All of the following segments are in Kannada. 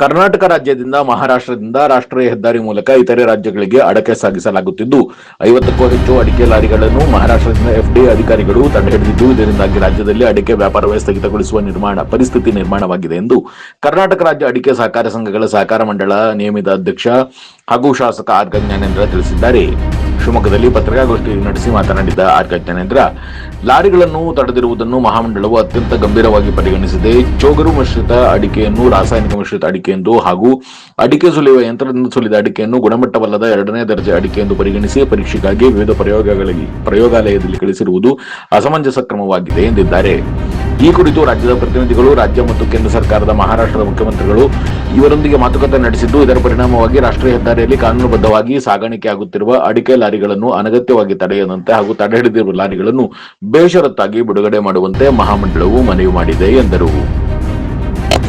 ಕರ್ನಾಟಕ ರಾಜ್ಯದಿಂದ ಮಹಾರಾಷ್ಟ್ರದಿಂದ ರಾಷ್ಟ್ರೀಯ ಹೆದ್ದಾರಿ ಮೂಲಕ ಇತರೆ ರಾಜ್ಯಗಳಿಗೆ ಅಡಕೆ ಸಾಗಿಸಲಾಗುತ್ತಿದ್ದು 50ಕ್ಕೂ ಹೆಚ್ಚು ಅಡಿಕೆ ಲಾರಿಗಳನ್ನು ಮಹಾರಾಷ್ಟ್ರದಿಂದ ಎಫ್ಡಿಎ ಅಧಿಕಾರಿಗಳು ತಡೆಹಿಡಿದಿದ್ದು, ಇದರಿಂದಾಗಿ ರಾಜ್ಯದಲ್ಲಿ ಅಡಿಕೆ ವ್ಯಾಪಾರವೇ ಸ್ಥಗಿತಗೊಳಿಸುವ ಪರಿಸ್ಥಿತಿ ನಿರ್ಮಾಣವಾಗಿದೆ ಎಂದು ಕರ್ನಾಟಕ ರಾಜ್ಯ ಅಡಿಕೆ ಸಹಕಾರ ಸಂಘಗಳ ಸಹಕಾರ ಮಂಡಳ ನಿಯಮಿತ ಅಧ್ಯಕ್ಷ ಹಾಗೂ ಶಾಸಕ ಆರ್ ಜ್ಞಾನೇಂದ್ರ ತಿಳಿಸಿದ್ದಾರೆ. ಶಿವಮೊಗ್ಗದಲ್ಲಿ ಪತ್ರಿಕಾಗೋಷ್ಠಿ ನಡೆಸಿ ಮಾತನಾಡಿದ ಆರ್ ಜ್ಞಾನೇಂದ್ರ, ಲಾರಿಗಳನ್ನು ತಡೆದಿರುವುದನ್ನು ಮಹಾಮಂಡಳವು ಅತ್ಯಂತ ಗಂಭೀರವಾಗಿ ಪರಿಗಣಿಸಿದೆ. ಚೋಗರು ಮಿಶ್ರಿತ ಅಡಿಕೆಯನ್ನು ರಾಸಾಯನಿಕ ಮಿಶ್ರಿತ ಅಡಿಕೆ ಎಂದು ಹಾಗೂ ಅಡಿಕೆ ಸುಲಿಯುವ ಯಂತ್ರದಿಂದ ಸುಲಿದ ಅಡಿಕೆಯನ್ನು ಗುಣಮಟ್ಟವಲ್ಲದ 2ನೇ ದರ್ಜೆ ಅಡಿಕೆ ಎಂದು ಪರಿಗಣಿಸಿ ಪರೀಕ್ಷೆಗಾಗಿ ವಿವಿಧ ಪ್ರಯೋಗಾಲಯದಲ್ಲಿ ಕಳಿಸಿರುವುದು ಅಸಮಂಜಸ ಕ್ರಮವಾಗಿದೆ ಎಂದಿದ್ದಾರೆ. ಈ ಕುರಿತು ರಾಜ್ಯದ ಪ್ರತಿನಿಧಿಗಳು, ರಾಜ್ಯ ಮತ್ತು ಕೇಂದ್ರ ಸರ್ಕಾರದ ಮಹಾರಾಷ್ಟ್ರದ ಮುಖ್ಯಮಂತ್ರಿಗಳು ಇವರೊಂದಿಗೆ ಮಾತುಕತೆ ನಡೆಸಿದ್ದು, ಇದರ ಪರಿಣಾಮವಾಗಿ ರಾಷ್ಟ್ರೀಯ ಹೆದ್ದಾರಿಯಲ್ಲಿ ಕಾನೂನುಬದ್ಧವಾಗಿ ಸಾಗಾಣಿಕೆಯಾಗುತ್ತಿರುವ ಅಡಿಕೆ ಲಾರಿಗಳನ್ನು ಅನಗತ್ಯವಾಗಿ ತಡೆಯದಂತೆ ಹಾಗೂ ತಡೆಹಿಡಿದಿರುವ ಲಾರಿಗಳನ್ನು ಬೇಷರತ್ತಾಗಿ ಬಿಡುಗಡೆ ಮಾಡುವಂತೆ ಮಹಾಮಂಡಳವು ಮನವಿ ಮಾಡಿದೆ ಎಂದರು.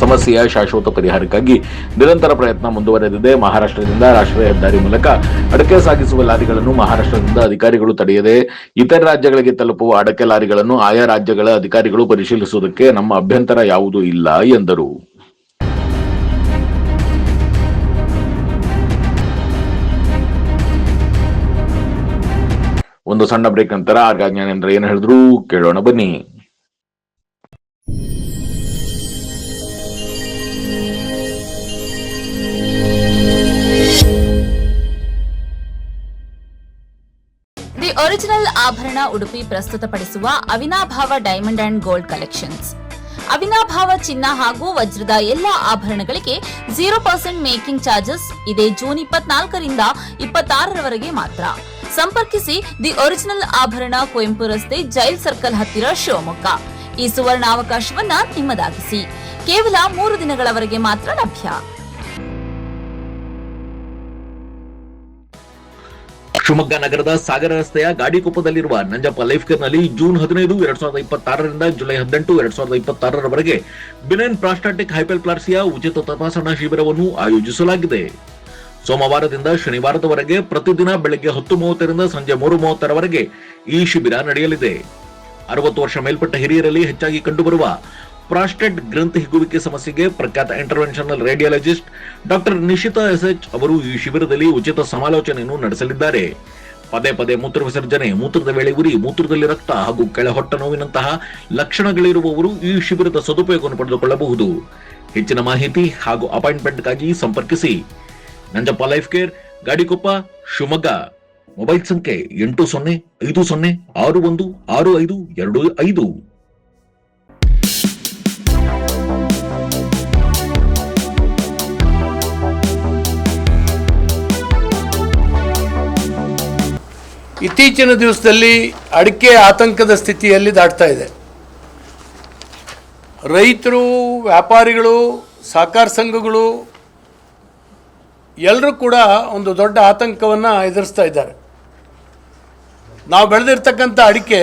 ಸಮಸ್ಯೆಯ ಶಾಶ್ವತ ಪರಿಹಾರಕ್ಕಾಗಿ ನಿರಂತರ ಪ್ರಯತ್ನ ಮುಂದುವರೆದಿದೆ. ಮಹಾರಾಷ್ಟ್ರದಿಂದ ರಾಷ್ಟ್ರೀಯ ಹೆದ್ದಾರಿ ಮೂಲಕ ಅಡಕೆ ಸಾಗಿಸುವ ಲಾರಿಗಳನ್ನು ಮಹಾರಾಷ್ಟ್ರದಿಂದ ಅಧಿಕಾರಿಗಳು ತಡೆಯದೆ ಇತರೆ ರಾಜ್ಯಗಳಿಗೆ ತಲುಪುವ ಅಡಕೆ ಲಾರಿಗಳನ್ನು ಆಯಾ ರಾಜ್ಯಗಳ ಅಧಿಕಾರಿಗಳು ಪರಿಶೀಲಿಸುವುದಕ್ಕೆ ನಮ್ಮ ಅಭ್ಯಂತರ ಯಾವುದೂ ಇಲ್ಲ ಎಂದರು. ಒಂದು ಸಣ್ಣ ಬ್ರೇಕ್ ನಂತರ ಆರ್ ಜ್ಞಾನೇಂದ್ರ ಏನು ಹೇಳಿದ್ರು ಕೇಳೋಣ ಬನ್ನಿ. ದಿ ಒರಿಜಿನಲ್ ಆಭರಣ ಉಡುಪಿ ಪ್ರಸ್ತುತಪಡಿಸುವ ಅವಿನಾಭಾವ ಡೈಮಂಡ್ ಅಂಡ್ ಗೋಲ್ಡ್ ಕಲೆಕ್ಷನ್ಸ್. ಅವಿನಾಭಾವ ಚಿನ್ನ ಹಾಗೂ ವಜ್ರದ ಎಲ್ಲಾ ಆಭರಣಗಳಿಗೆ 0% ಮೇಕಿಂಗ್ ಚಾರ್ಜಸ್ ಇದೆ. ಜೂನ್ 24ರಿಂದ 26ರವರೆಗೆ ಮಾತ್ರ. ಸಂಪರ್ಕಿಸಿ ದಿ ಒರಿಜಿನಲ್ ಆಭರಣ, ಕುವೆಂಪು ರಸ್ತೆ, ಜೈಲ್ ಸರ್ಕಲ್ ಹತ್ತಿರ, ಶಿವಮೊಗ್ಗ. ಈ ಸುವರ್ಣಾವಕಾಶವನ್ನ ನಿಮ್ಮದಾಗಿಸಿ. ಕೇವಲ 3 ದಿನಗಳವರೆಗೆ ಮಾತ್ರ ಲಭ್ಯ. ಶಿವಮೊಗ್ಗ ನಗರದ ಸಾಗರ ರಸ್ತೆಯ ಗಾಡಿಕೊಪ್ಪದಲ್ಲಿರುವ ನಂಜಪ್ಪ ಲೈಫ್ ಕೇರ್ನಲ್ಲಿ ಜೂನ್ 15, 2026ರಿಂದ ಜುಲೈ 18, 2026ರವರೆಗೆ ಬಿನೈನ್ ಪ್ರಾಸ್ಟಾಟಿಕ್ ಹೈಪರ್ಪ್ಲಾಸಿಯಾ ಉಚಿತ ತಪಾಸಣಾ ಶಿಬಿರವನ್ನು ಆಯೋಜಿಸಲಾಗಿದೆ. ಸೋಮವಾರದಿಂದ ಶನಿವಾರದವರೆಗೆ ಪ್ರತಿದಿನ ಬೆಳಗ್ಗೆ 10:30ರಿಂದ ಸಂಜೆ 3:30ರವರೆಗೆ ಈ ಶಿಬಿರ ನಡೆಯಲಿದೆ. 60 ವರ್ಷ ಮೇಲ್ಪಟ್ಟ ಹಿರಿಯರಲ್ಲಿ ಹೆಚ್ಚಾಗಿ ಕಂಡುಬರುವ ಪ್ರಾಸ್ಟೇಟ್ ಗ್ರಂಥಿ ಹಿಗ್ಗುವಿಕೆ ಸಮಸ್ಯೆಗೆ ಪ್ರಖ್ಯಾತ interventional radiologist doctor Nishita SH ಅವರು ಈ ಶಿಬಿರದಲ್ಲಿ ಉಚಿತ ಸಮಾಲೋಚನೆಯನ್ನು ನಡೆಸಲಿದ್ದಾರೆ. ಪದೇ ಪದೇ ಮೂತ್ರ ವಿಸರ್ಜನೆ, ಮೂತ್ರದ ವೇಳೆ ಉರಿ, ಮೂತ್ರದಲ್ಲಿ ರಕ್ತ ಹಾಗೂ ಕೆಳ ಹೊಟ್ಟೆ ನೋವಿನಂತಹ ಲಕ್ಷಣಗಳಿರುವವರು ಈ ಶಿಬಿರದ ಸದುಪಯೋಗವನ್ನು ಪಡೆದುಕೊಳ್ಳಬಹುದು. ಹೆಚ್ಚಿನ ಮಾಹಿತಿ ಹಾಗೂ ಅಪಾಯಿಂಟ್ಮೆಂಟ್ಗಾಗಿ ಸಂಪರ್ಕಿಸಿ Nanjappa life care, Gadikoppa, Shivamogga. Mobile ಸಂಖ್ಯೆ 8050616525. ಇತ್ತೀಚಿನ ದಿವಸದಲ್ಲಿ ಅಡಿಕೆ ಆತಂಕದ ಸ್ಥಿತಿಯಲ್ಲಿ ದಾಟ್ತಾ ಇದೆ. ರೈತರು, ವ್ಯಾಪಾರಿಗಳು, ಸಹಕಾರ ಸಂಘಗಳು ಎಲ್ಲರೂ ಕೂಡ ಒಂದು ದೊಡ್ಡ ಆತಂಕವನ್ನು ಎದುರಿಸ್ತಾ ಇದ್ದಾರೆ. ನಾವು ಬೆಳೆದಿರ್ತಕ್ಕಂಥ ಅಡಿಕೆ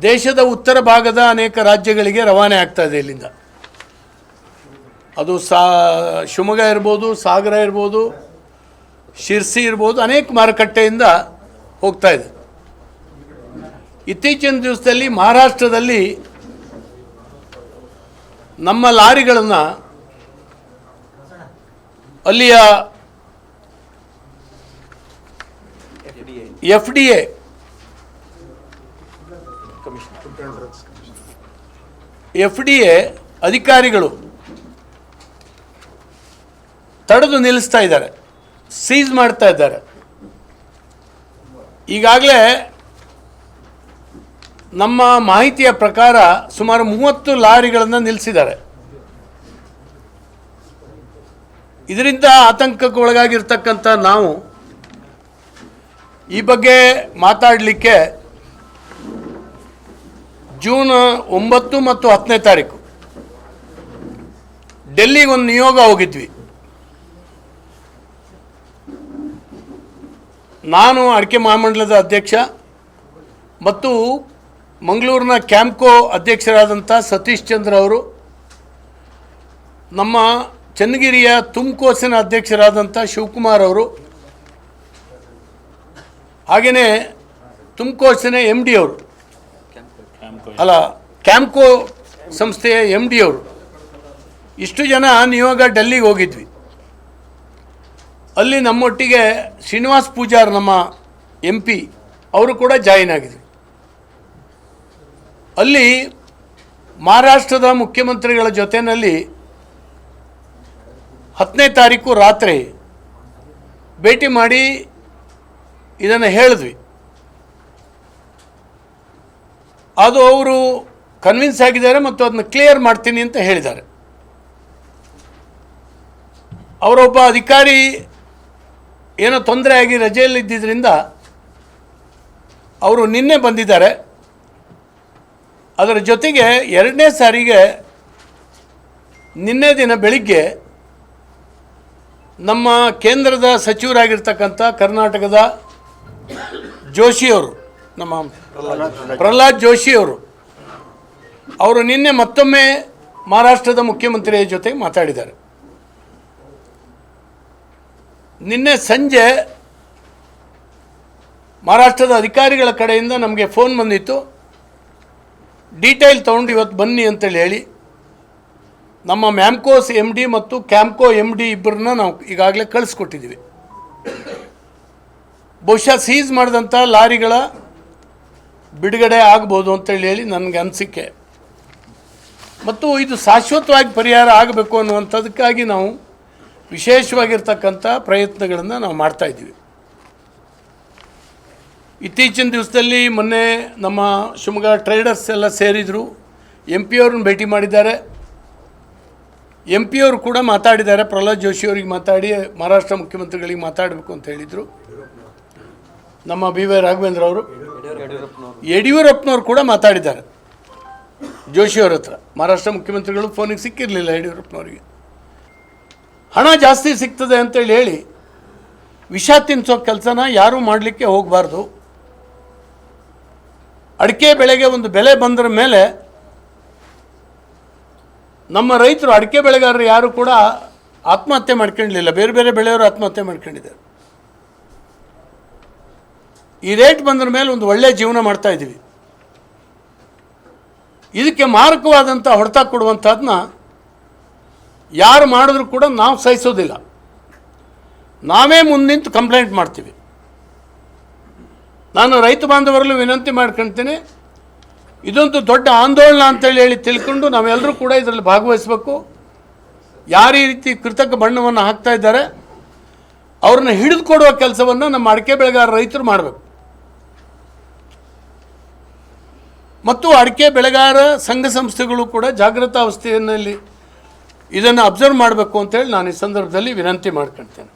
ದೇಶದ ಉತ್ತರ ಭಾಗದ ಅನೇಕ ರಾಜ್ಯಗಳಿಗೆ ರವಾನೆ ಆಗ್ತಾ ಇದೆ. ಇಲ್ಲಿಂದ ಅದು ಶಿವಮೊಗ್ಗ ಇರ್ಬೋದು, ಸಾಗರ ಇರ್ಬೋದು, ಶಿರ್ಸಿ ಇರ್ಬೋದು, ಅನೇಕ ಮಾರುಕಟ್ಟೆಯಿಂದ ಹೋಗ್ತಾ ಇದೆ. ಇತ್ತೀಚಿನ ದಿವಸದಲ್ಲಿ ಮಹಾರಾಷ್ಟ್ರದಲ್ಲಿ ನಮ್ಮ ಲಾರಿಗಳನ್ನು ಅಲ್ಲಿಯ ಎಫ್ಡಿಎ ಅಧಿಕಾರಿಗಳು ತಡೆದು ನಿಲ್ಲಿಸ್ತಾ ಇದ್ದಾರೆ, ಸೀಸ್ ಮಾಡ್ತಾ ಇದ್ದಾರೆ. ಈಗಾಗಲೇ ನಮ್ಮ ಮಾಹಿತಿಯ ಪ್ರಕಾರ ಸುಮಾರು 30 ಲಾರಿಗಳನ್ನು ನಿಲ್ಲಿಸಿದ್ದಾರೆ. ಇದರಿಂದ ಆತಂಕಕ್ಕೆ ಒಳಗಾಗಿರ್ತಕ್ಕಂಥ ನಾವು ಈ ಬಗ್ಗೆ ಮಾತಾಡಲಿಕ್ಕೆ ಜೂನ್ 9 ಮತ್ತು 10ನೇ ತಾರೀಕು ಡೆಲ್ಲಿಗೆ ಒಂದು ನಿಯೋಗ ಹೋಗಿದ್ವಿ. ನಾನು ಅಡಿಕೆ ಮಹಾಮಂಡಲದ ಅಧ್ಯಕ್ಷ ಮತ್ತು ಮಂಗಳೂರಿನ ಕ್ಯಾಂಪ್ಕೋ ಅಧ್ಯಕ್ಷರಾದಂಥ ಸತೀಶ್ ಚಂದ್ರ ಅವರು, ನಮ್ಮ ಚನ್ನಗಿರಿಯ ತುಮಕೋಸಿನ ಅಧ್ಯಕ್ಷರಾದಂಥ ಶಿವಕುಮಾರ್ ಅವರು, ಹಾಗೆಯೇ ತುಮಕೋಸಿನ MD ಅವರು, ಕ್ಯಾಂಪ್ಕೋ ಸಂಸ್ಥೆಯ MD ಅವರು, ಇಷ್ಟು ಜನ ನಿಯೋಗ ಡೆಲ್ಲಿಗೆ ಹೋಗಿದ್ವಿ. ಅಲ್ಲಿ ನಮ್ಮೊಟ್ಟಿಗೆ ಶ್ರೀನಿವಾಸ್ ಪೂಜಾರ್ ನಮ್ಮ MP ಅವರು ಕೂಡ ಜಾಯಿನ್ ಆಗಿದ್ರು. ಅಲ್ಲಿ ಮಹಾರಾಷ್ಟ್ರದ ಮುಖ್ಯಮಂತ್ರಿಗಳ ಜೊತೆಯಲ್ಲಿ 10ನೇ ತಾರೀಕು ರಾತ್ರಿ ಭೇಟಿ ಮಾಡಿ ಇದನ್ನು ಹೇಳಿದ್ವಿ. ಅದು ಅವರು ಕನ್ವಿನ್ಸ್ ಆಗಿದ್ದಾರೆ ಮತ್ತು ಅದನ್ನು ಕ್ಲಿಯರ್ ಮಾಡ್ತೀನಿ ಅಂತ ಹೇಳಿದ್ದಾರೆ. ಅವರೊಬ್ಬ ಅಧಿಕಾರಿ ಏನೋ ತೊಂದರೆ ಆಗಿ ರಜೆಯಲ್ಲಿದ್ದರಿಂದ ಅವರು ನಿನ್ನೆ ಬಂದಿದ್ದಾರೆ. ಅದರ ಜೊತೆಗೆ 2ನೇ ಸಾರಿಗೆ ನಿನ್ನೆ ದಿನ ಬೆಳಿಗ್ಗೆ ನಮ್ಮ ಕೇಂದ್ರದ ಸಚಿವರಾಗಿರ್ತಕ್ಕಂಥ ಕರ್ನಾಟಕದ ಜೋಶಿಯವರು, ನಮ್ಮ ಪ್ರಹ್ಲಾದ್ ಜೋಶಿಯವರು, ಅವರು ನಿನ್ನೆ ಮತ್ತೊಮ್ಮೆ ಮಹಾರಾಷ್ಟ್ರದ ಮುಖ್ಯಮಂತ್ರಿಯ ಜೊತೆಗೆ ಮಾತಾಡಿದ್ದಾರೆ. ನಿನ್ನೆ ಸಂಜೆ ಮಹಾರಾಷ್ಟ್ರದ ಅಧಿಕಾರಿಗಳ ಕಡೆಯಿಂದ ನಮಗೆ ಫೋನ್ ಬಂದಿತ್ತು, ಡೀಟೇಲ್ ತೊಗೊಂಡು ಇವತ್ತು ಬನ್ನಿ ಅಂತೇಳಿ ಹೇಳಿ. ನಮ್ಮ ಮ್ಯಾಮ್ಕೋಸ್ MD ಮತ್ತು ಕ್ಯಾಂಪ್ಕೋ MD ಇಬ್ಬರನ್ನ ನಾವು ಈಗಾಗಲೇ ಕಳಿಸ್ಕೊಟ್ಟಿದ್ದೀವಿ. ಬಹುಶಃ ಸೀಸ್ ಮಾಡಿದಂಥ ಲಾರಿಗಳ ಬಿಡುಗಡೆ ಆಗ್ಬೋದು ಅಂತೇಳಿ ಹೇಳಿ ನನಗೆ ಅನಿಸಿಕೆ. ಮತ್ತು ಇದು ಶಾಶ್ವತವಾಗಿ ಪರಿಹಾರ ಆಗಬೇಕು ಅನ್ನುವಂಥದ್ದಕ್ಕಾಗಿ ನಾವು ವಿಶೇಷವಾಗಿರ್ತಕ್ಕಂಥ ಪ್ರಯತ್ನಗಳನ್ನು ನಾವು ಮಾಡ್ತಾಯಿದ್ದೀವಿ. ಇತ್ತೀಚಿನ ದಿವಸದಲ್ಲಿ ಮೊನ್ನೆ ನಮ್ಮ ಶಿವಮೊಗ್ಗ ಟ್ರೇಡರ್ಸ್ ಎಲ್ಲ ಸೇರಿದರು, MP ಅವ್ರನ್ನ ಭೇಟಿ ಮಾಡಿದ್ದಾರೆ. MP ಅವರು ಕೂಡ ಮಾತಾಡಿದ್ದಾರೆ, ಪ್ರಹ್ಲಾದ್ ಜೋಶಿ ಅವರಿಗೆ ಮಾತಾಡಿ ಮಹಾರಾಷ್ಟ್ರ ಮುಖ್ಯಮಂತ್ರಿಗಳಿಗೆ ಮಾತಾಡಬೇಕು ಅಂತ ಹೇಳಿದರು. ನಮ್ಮ BY ರಾಘವೇಂದ್ರ ಅವರು, ಯಡಿಯೂರಪ್ಪನವರು ಕೂಡ ಮಾತಾಡಿದ್ದಾರೆ ಜೋಶಿಯವ್ರ ಹತ್ರ. ಮಹಾರಾಷ್ಟ್ರ ಮುಖ್ಯಮಂತ್ರಿಗಳು ಫೋನಿಗೆ ಸಿಕ್ಕಿರಲಿಲ್ಲ ಯಡಿಯೂರಪ್ಪನವರಿಗೆ. ಹಣ ಜಾಸ್ತಿ ಸಿಗ್ತದೆ ಅಂತೇಳಿ ಹೇಳಿ ವಿಷ ತಿನ್ನಿಸೋ ಕೆಲಸನ ಯಾರೂ ಮಾಡಲಿಕ್ಕೆ ಹೋಗಬಾರ್ದು. ಅಡಿಕೆ ಬೆಳೆಗೆ ಒಂದು ಬೆಲೆ ಬಂದರ ಮೇಲೆ ನಮ್ಮ ರೈತರು, ಅಡಿಕೆ ಬೆಳೆಗಾರರು ಯಾರು ಕೂಡ ಆತ್ಮಹತ್ಯೆ ಮಾಡ್ಕೊಂಡಿಲ್ಲ, ಬೇರೆ ಬೇರೆ ಬೆಳೆಯವರು ಆತ್ಮಹತ್ಯೆ ಮಾಡ್ಕೊಂಡಿದ್ದಾರೆ. ಈ ರೇಟ್ ಬಂದ್ರ ಮೇಲೆ ಒಂದು ಒಳ್ಳೆಯ ಜೀವನ ಮಾಡ್ತಾ ಇದ್ದೀವಿ. ಇದಕ್ಕೆ ಮಾರಕವಾದಂಥ ಹೊಡೆತ ಕೊಡುವಂಥದ್ದನ್ನ ಯಾರು ಮಾಡಿದ್ರು ಕೂಡ ನಾವು ಸಹಿಸೋದಿಲ್ಲ. ನಾವೇ ಮುಂದಿಂತು ಕಂಪ್ಲೇಂಟ್ ಮಾಡ್ತೀವಿ. ನಾನು ರೈತ ಬಾಂಧವರಲ್ಲೂ ವಿನಂತಿ ಮಾಡ್ಕೊಳ್ತೀನಿ, ಇದೊಂದು ದೊಡ್ಡ ಆಂದೋಲನ ಅಂತೇಳಿ ಹೇಳಿ ತಿಳ್ಕೊಂಡು ನಾವೆಲ್ಲರೂ ಕೂಡ ಇದರಲ್ಲಿ ಭಾಗವಹಿಸಬೇಕು. ಯಾರು ಈ ರೀತಿ ಕೃತಕ ಬಣ್ಣವನ್ನು ಹಾಕ್ತಾ ಇದ್ದಾರೆ ಅವ್ರನ್ನ ಹಿಡಿದು ಕೊಡುವ ಕೆಲಸವನ್ನು ನಮ್ಮ ಅಡಿಕೆ ಬೆಳೆಗಾರ ರೈತರು ಮಾಡಬೇಕು. ಮತ್ತು ಅಡಿಕೆ ಬೆಳೆಗಾರ ಸಂಘ ಸಂಸ್ಥೆಗಳು ಕೂಡ ಜಾಗೃತಾವಸ್ಥೆಯಲ್ಲಿ ಇದನ್ನು ಅಬ್ಸರ್ವ್ ಮಾಡಬೇಕು ಅಂತೇಳಿ ನಾನು ಈ ಸಂದರ್ಭದಲ್ಲಿ ವಿನಂತಿ ಮಾಡ್ಕೊಳ್ತೇನೆ.